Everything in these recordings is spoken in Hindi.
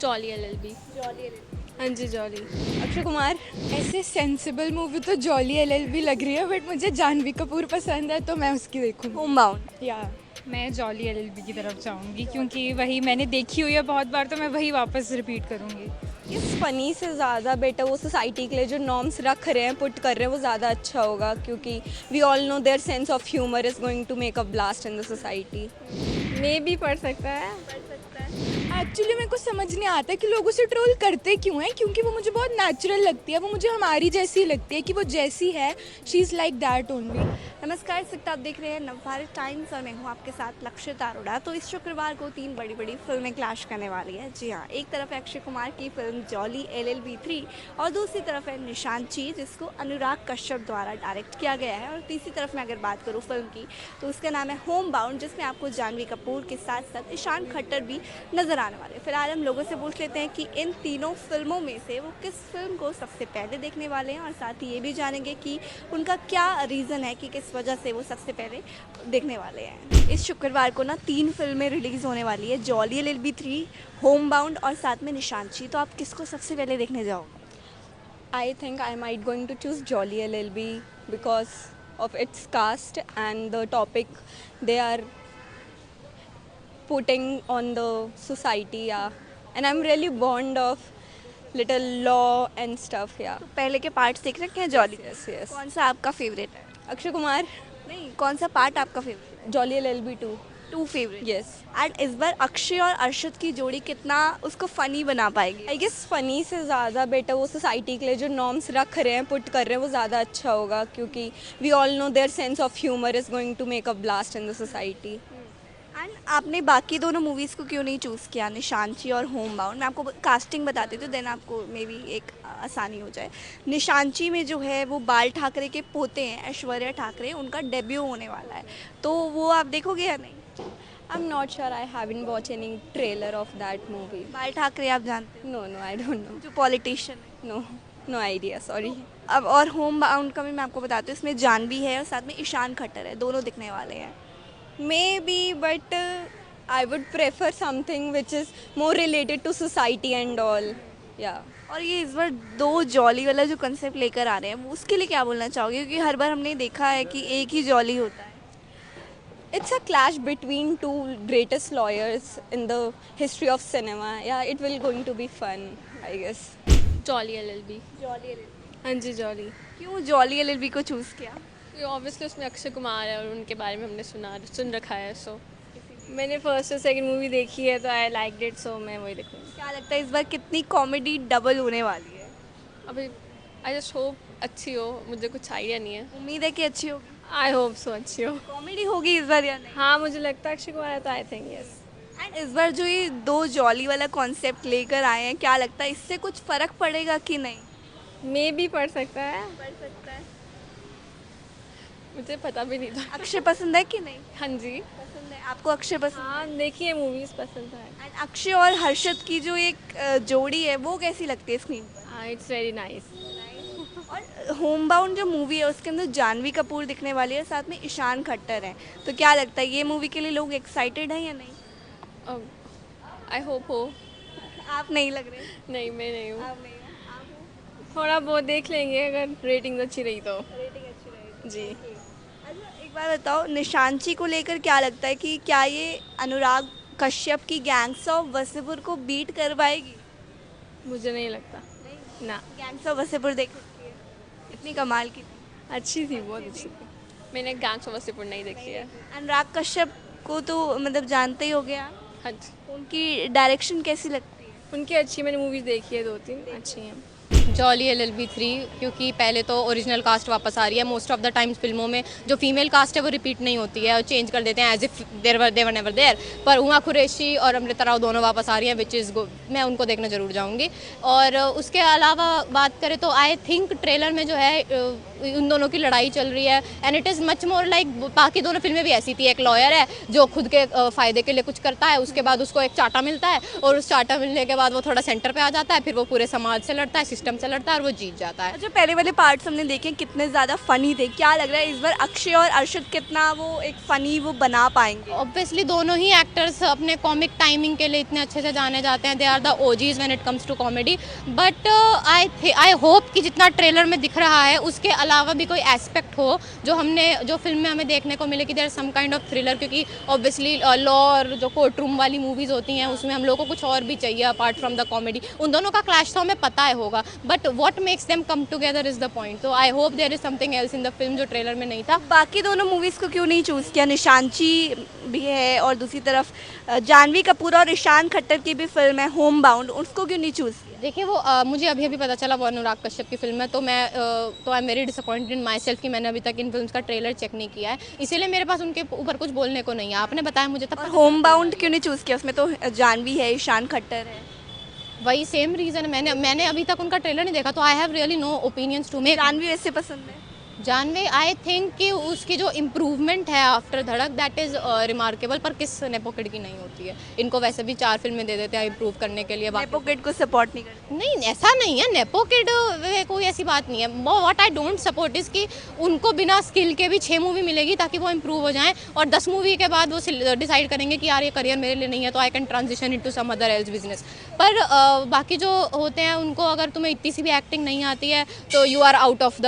Jolly LLB. हाँ जी जॉली। अक्षय कुमार। ऐसे सेंसिबल मूवी तो जॉली एलएलबी लग रही है, बट मुझे जानवी कपूर पसंद है तो मैं उसकी देखूँ। Home bound. या मैं जॉली एलएलबी की तरफ जाऊंगी क्योंकि वही मैंने देखी हुई है बहुत बार, तो मैं वही वापस रिपीट करूंगी। इस फनी से ज़्यादा बेटर वो सोसाइटी के लिए जो नॉर्म्स रख रहे हैं, पुट कर रहे हैं, वो ज़्यादा अच्छा होगा, क्योंकि we all know their sense of humour is going to make a blast in the society. मे भी पढ़ सकता है। एक्चुअली मेरे को समझ नहीं आता कि लोग उसे ट्रोल करते क्यों हैं, क्योंकि वो मुझे बहुत नेचुरल लगती है, वो मुझे हमारी जैसी लगती है कि वो जैसी है, she is like that only. नमस्कार सकता, आप देख रहे हैं नवभारत टाइम्स और मैं हूं आपके साथ लक्षित अरोड़ा। तो इस शुक्रवार को 3 बड़ी बड़ी फिल्में क्लैश करने वाली है। जी हाँ, एक तरफ है अक्षय कुमार की फिल्म जॉली एलएलबी 3 और दूसरी तरफ है निशांची, जिसको अनुराग कश्यप द्वारा डायरेक्ट किया गया है। और तीसरी तरफ मैं अगर बात करूँ फिल्म की तो उसका नाम है होम बाउंड, जिसमें आपको जानवी कपूर के साथ साथ ईशान खट्टर भी नजर आने वाले हैं। फिलहाल हम लोगों से पूछ लेते हैं कि इन तीनों फिल्मों में से वो किस फिल्म को सबसे पहले देखने वाले हैं, और साथ ही ये भी जानेंगे कि उनका क्या रीज़न है कि किस वजह से वो सबसे पहले देखने वाले हैं। इस शुक्रवार को ना 3 फिल्में रिलीज़ होने वाली है, जॉली एलएलबी 3, होम बाउंड और साथ में निशांची। तो आप किसको सबसे पहले देखने जाओगे? I think I might going to choose Jolly LLB because of its cast and the topic they are putting on the society, yeah. And I'm really fond of little law and stuff, yeah. तो पहले के पार्ट्स देख रखे हैं जॉली? Yes, yes. कौन सा आपका फेवरेट है? Akshay Kumar, नहीं, कौन सा पार्ट आपका फेवरेट है? Jolly LLB 2. 2 favourite. Yes. And इस बार अक्षय और अर्शद की जोड़ी कितना उसको फनी बना पाएगी? आई गेस फनी से ज़्यादा बेटर वो सोसाइटी के लिए जो नॉर्म्स रख रहे हैं, पुट कर रहे हैं, वो ज़्यादा अच्छा होगा, क्योंकि we all know their sense of humour is going to make a blast in the society. And आपने बाकी दोनों मूवीज़ को क्यों नहीं चूज़ किया, निशांची और होम बाउंड? मैं आपको कास्टिंग बता देती हूँ, देन आपको मे बी एक आसानी हो जाए। निशांची में जो है वो बाल ठाकरे के पोते हैं, ऐश्वर्या ठाकरे, उनका डेब्यू होने वाला है, तो वो आप देखोगे या नहीं? I'm not sure. I haven't watched any trailer of that movie. बाल ठाकरे आप जानते No, no, I don't know. हैं, जो पॉलिटिशियन है। No, no idea. Sorry. अब और होम बाउंड का भी मैं आपको बताती हूँ, इसमें जानवी है और साथ में ईशान खट्टर है, दोनों दिखने वाले हैं। Maybe, but I would prefer something which is more related to society and all. Yeah. और ये इस बार 2 जॉली वाला जो कंसेप्ट लेकर आ रहे हैं, वो उसके लिए क्या बोलना चाहोगे? क्योंकि हर बार हमने देखा है कि एक ही जॉली होता है। It's a clash between two greatest lawyers in the history of cinema. Yeah, it will going to be fun, I guess. Jolly LLB. Jolly हाँ जी जॉली। क्यों जॉली एलएलबी को चूज़ किया? ऑब्वियसली उसमें अक्षय कुमार है और उनके बारे में हमने सुन रखा है, सो मैंने फर्स्ट और सेकंड मूवी देखी है तो आई लाइक इट, सो मैं वही देखूँगी। क्या लगता है इस बार कितनी कॉमेडी डबल होने वाली है? अभी आई जस्ट होप अच्छी हो, मुझे कुछ आइडिया नहीं है। उम्मीद है कि अच्छी होगी। आई होप सो अच्छी हो। कॉमेडी होगी इस बार या नहीं? हाँ मुझे लगता है अक्षय कुमार है तो आई थिंक यस। एंड इस बार जो ये 2 जॉली वाला कॉन्सेप्ट लेकर आए हैं, क्या लगता है इससे कुछ फ़र्क पड़ेगा कि नहीं? मे भी पढ़ सकता है, पड़ सकता है। मुझे पता भी नहीं था। अक्षय पसंद है कि नहीं? हाँ जी। पसंद है आपको अक्षय पसंद? हाँ देखिए मूवीज़ पसंद है। एंड अक्षय और हर्षद की जो एक जोड़ी है वो कैसी लगती है स्क्रीन पर? हाँ इट्स वेरी नाइस। और होम बाउंड जो मूवी है उसके अंदर जानवी कपूर दिखने वाली है, साथ में ईशान खट्टर है, तो क्या लगता है ये मूवी के लिए लोग एक्साइटेड हैं या नहीं? आई होप हो। आप नहीं लग रहे? नहीं मैं नहीं हूँ, आप नहीं हो? आप हो? थोड़ा बहुत देख लेंगे अगर रेटिंग अच्छी रही तो। रेटिंग अच्छी रहेगी। जी। अच्छा एक बार बताओ, निशांची को लेकर क्या लगता है कि क्या ये अनुराग कश्यप की गैंग्स ऑफ वसेपुर को बीट कर पाएगी? मुझे नहीं लगता। नहीं, ना। गैंग्स ऑफ वसेपुर देख सकती है, इतनी कमाल की थी। अच्छी थी, बहुत अच्छी थी। मैंने गैंग्स ऑफ वासेपुर नहीं देखी है। अनुराग कश्यप को तो मतलब जानते ही हो गया, हाँ जी। उनकी डायरेक्शन कैसी लगती है? उनकी अच्छी मैंने मूवीज़ देखी है, 2-3 अच्छी हैं। जॉली एलएलबी 3, क्योंकि पहले तो ओरिजिनल कास्ट वापस आ रही है। मोस्ट ऑफ द टाइम्स फिल्मों में जो फीमेल कास्ट है वो रिपीट नहीं होती है और चेंज कर देते हैं as if they were never there, पर हुमा कुरैशी और अमृता राव दोनों वापस आ रही हैं, विच इज़ मैं उनको देखने ज़रूर जाऊँगी। और उसके अलावा बात करें तो आई थिंक ट्रेलर में जो है उन दोनों की लड़ाई चल रही है and it is much more like बाकी दोनों फिल्में भी ऐसी थी। एक लॉयर है जो खुद के फ़ायदे के लिए कुछ करता है, उसके बाद उसको एक चाटा मिलता है और उस चाटा मिलने के बाद वो थोड़ा सेंटर पे आ जाता है, फिर वो पूरे समाज से लड़ता है, सिस्टम से लड़ता है और वो जीत जाता है। जो पहले वाले पार्ट्स हमने देखे कितने ज़्यादा फ़नी थे, क्या लग रहा है इस बार अक्षय और अर्शद कितना वो एक फ़नी वो बना पाएंगे? ऑब्वियसली दोनों ही एक्टर्स अपने कॉमिक टाइमिंग के लिए इतने अच्छे से जाने जाते हैं, they are the OGs when it comes to comedy. But I hope कि जितना ट्रेलर में दिख रहा है उसके अलावा भी कोई एस्पेक्ट हो जो फिल्म में हमें देखने को मिले कि there some kind of thriller, क्योंकि ऑब्वियसली लॉ और जो कोर्ट रूम वाली मूवीज़ होती हैं उसमें हम लोगों को कुछ और भी चाहिए अपार्ट फ्रॉम द कॉमेडी। उन दोनों का क्लैश तो हमें पता है होगा, but what makes them come together is the point. तो I hope there is something else in the film जो ट्रेलर में नहीं था। बाकी दोनों मूवीज़ को क्यों नहीं चूज़ किया? निशांची भी है और दूसरी तरफ जानवी कपूर और ईशान खट्टर की भी फिल्म है होम बाउंड, उसको क्यों नहीं चूज़ किया? देखिए वो मुझे अभी पता चला वो अनुराग कश्यप की फिल्म है, तो I am very disappointed in my self कि मैंने अभी तक इन फिल्म्स का ट्रेलर चेक नहीं किया है, इसीलिए मेरे पास उनके ऊपर कुछ बोलने को नहीं है। आपने बताया मुझे तब और होम बाउंड क्यों नहीं चूज़ किया? उसमें तो जानवी है, ईशान खट्टर है। वही सेम रीज़न है। मैंने अभी तक उनका ट्रेलर नहीं देखा, तो I have really no opinions to make. Janhvi वैसे पसंद है? जानवी आई थिंक कि उसकी जो इम्प्रूवमेंट है आफ्टर धड़क दैट इज़ रिमार्केबल, पर किस नेपो किड की नहीं होती है। इनको वैसे भी 4 फिल्में दे देते हैं इम्प्रूव करने के लिए। नेपो किड को सपोर्ट नहीं करते? नहीं, ऐसा नहीं है, नेपो किड कोई ऐसी बात नहीं है। What I don't support is कि उनको बिना स्किल के भी 6 मूवी मिलेगी ताकि वो इम्प्रूव हो जाएं, और 10 मूवी के बाद वो डिसाइड करेंगे कि यार ये करियर मेरे लिए नहीं है, तो I can transition into some other else business. पर बाकी जो होते हैं उनको अगर तुम्हें इतनी सी भी एक्टिंग नहीं आती है तो you are out of the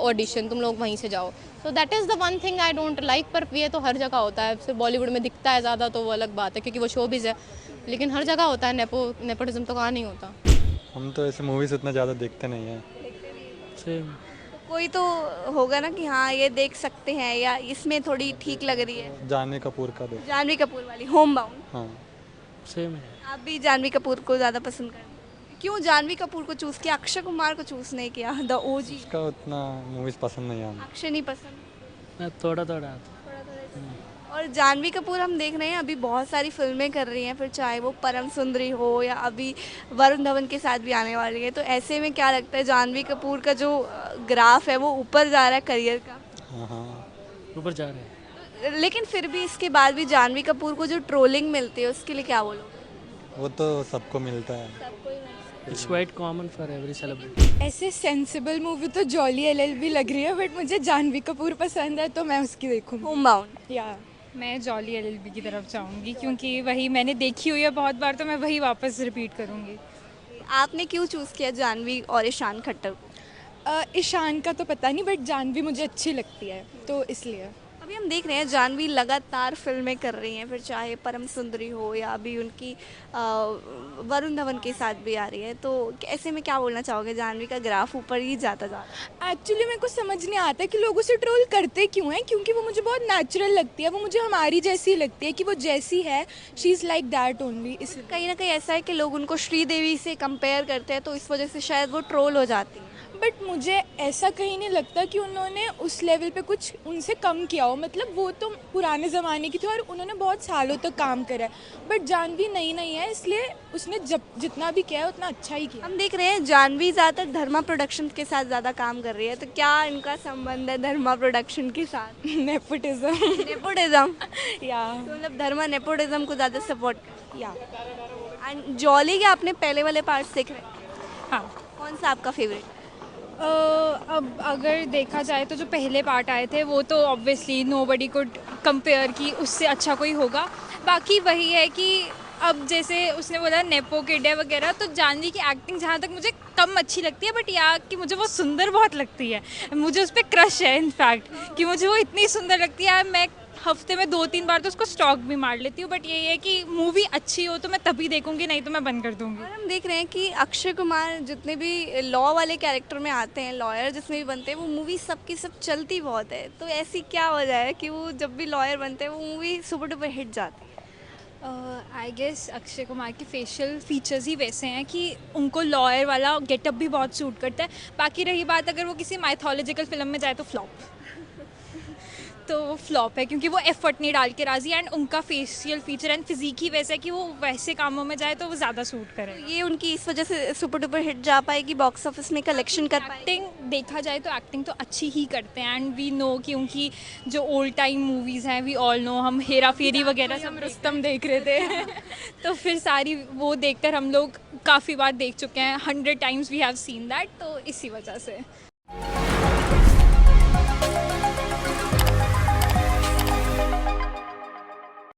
audition, तुम लोग वहीं से जाओ। तो that is the one thing I don't like. पर ये तो हर जगह होता है, सिर्फ बॉलीवुड में दिखता है ज़्यादा तो वो अलग बात है क्योंकि वो शोबिज़ है, लेकिन हर जगह होता है। नेपोटिज्म तो कहाँ नहीं होता। हम तो ऐसे मूवीज़ उतना ज़्यादा देखते नहीं हैं। सेम कोई तो होगा ना कि हाँ ये देख सकते हैं या इसमें थोड़ी ठीक लग रही है। जानवी कपूर का देख। जानवी कपूर वाली होम बाउंड। हाँ सेम है। आप भी जानवी कपूर को ज़्यादा पसंद करते हैं? क्यों जानवी कपूर को चूज़ किया, अक्षय कुमार को चूज़ नहीं किया? The OG. उसका उतना मूवीज़ पसंद नहीं है हमें। अक्षय नहीं पसंद? थोड़ा थोड़ा। और जानवी कपूर हम देख रहे हैं अभी बहुत सारी फिल्में कर रही हैं, फिर चाहे वो परम सुंदरी हो या अभी वरुण धवन के साथ भी आने वाली है, तो ऐसे में क्या लगता है जानवी कपूर का जो ग्राफ है वो ऊपर जा रहा है करियर का? हाँ हाँ ऊपर जा रहे हैं। लेकिन फिर भी इसके बाद भी जानवी कपूर को जो ट्रोलिंग मिलती है उसके लिए क्या बोलोगे? वो तो सबको मिलता है। It's quite common for every celebrity. ऐसे सेंसिबल मूवी तो जॉली एलएलबी लग रही है, बट मुझे जानवी कपूर पसंद है तो मैं उसकी देखूँगी। Home bound. या मैं जॉली एलएलबी की तरफ जाऊंगी क्योंकि वही मैंने देखी हुई है बहुत बार, तो मैं वही वापस रिपीट करूंगी। आपने क्यों चूज़ किया जानवी और ईशान खट्टर को? ईशान का तो पता नहीं, बट जानवी मुझे अच्छी लगती है तो इसलिए। अभी हम देख रहे हैं जानवी लगातार फिल्में कर रही हैं, फिर चाहे परम सुंदरी हो या अभी उनकी वरुण धवन के साथ भी आ रही है, तो ऐसे में क्या बोलना चाहोगे? जानवी का ग्राफ ऊपर ही जाता जा रहा है। एक्चुअली मेरे को समझ नहीं आता कि लोग उसे ट्रोल करते क्यों हैं, क्योंकि वो मुझे बहुत नेचुरल लगती है, वो मुझे हमारी जैसी लगती है कि वो जैसी है she is like that only. इसलिए कहीं ना कहीं ऐसा है कि लोग उनको श्रीदेवी से कंपेयर करते हैं, तो इस वजह से शायद वो ट्रोल हो जाती है। बट मुझे ऐसा कहीं नहीं लगता कि उन्होंने उस लेवल पे कुछ उनसे कम किया हो। मतलब वो तो पुराने ज़माने की थी और उन्होंने बहुत सालों तक काम करा है, बट जानवी नई नहीं है, इसलिए उसने जितना भी किया है उतना अच्छा ही किया। हम देख रहे हैं जानवी ज़्यादातर धर्मा प्रोडक्शन के साथ ज़्यादा काम कर रही है, तो क्या इनका संबंध है धर्मा प्रोडक्शन के साथ? नेपोटिज्म। नेपोटिज्म। या तो मतलब धर्मा नेपोटिज्म को ज़्यादा सपोर्ट। या एंड जॉली के आपने पहले वाले पार्ट्स देख रहे हैं? हाँ। कौन सा आपका फेवरेट? अब अगर देखा जाए तो जो पहले पार्ट आए थे वो तो ऑब्वियसली नोबडी कुड कंपेयर कि उससे अच्छा कोई होगा। बाकी वही है कि अब जैसे उसने बोला नेपो किड है वगैरह, तो जानवी की एक्टिंग जहाँ तक मुझे कम अच्छी लगती है, बट या कि मुझे वो सुंदर बहुत लगती है, मुझे उस पर क्रश है इनफैक्ट कि मुझे वो इतनी सुंदर लगती है। मैं हफ्ते में 2-3 बार तो उसको स्टॉक भी मार लेती हूँ, बट ये है कि मूवी अच्छी हो तो मैं तभी देखूंगी, नहीं तो मैं बंद कर दूंगी। और हम देख रहे हैं कि अक्षय कुमार जितने भी लॉ वाले कैरेक्टर में आते हैं, लॉयर जिसमें भी बनते हैं, वो मूवी सबकी सब चलती बहुत है, तो ऐसी क्या वजह है कि वो जब भी लॉयर बनते हैं वो मूवी सुपर डुपर हिट जाती है? आई गेस अक्षय कुमार के फेशियल फीचर्स ही वैसे हैं कि उनको लॉयर वाला गेटअप भी बहुत सूट करता है। बाकी रही बात अगर वो किसी माइथोलॉजिकल फिल्म में जाए तो फ्लॉप। तो वो फ्लॉप है क्योंकि वो एफर्ट नहीं डाल के राजी एंड उनका फेशियल फीचर एंड फिजिक ही वैसा है कि वो वैसे कामों में जाए तो वो ज़्यादा सूट करे। ये उनकी इस वजह से सुपर डुपर हिट जा पाएगी, बॉक्स ऑफिस में कलेक्शन कर पाएगी। एक्टिंग देखा जाए तो एक्टिंग तो अच्छी ही करते हैं एंड वी नो कि उनकी जो ओल्ड टाइम मूवीज़ हैं वी ऑल नो, हम हेरा फेरी वगैरह सब रुस्तम देख रहे थे तो फिर सारी वो देखकर हम लोग काफ़ी बार देख चुके हैं, 100 times we have seen that, तो इसी वजह से।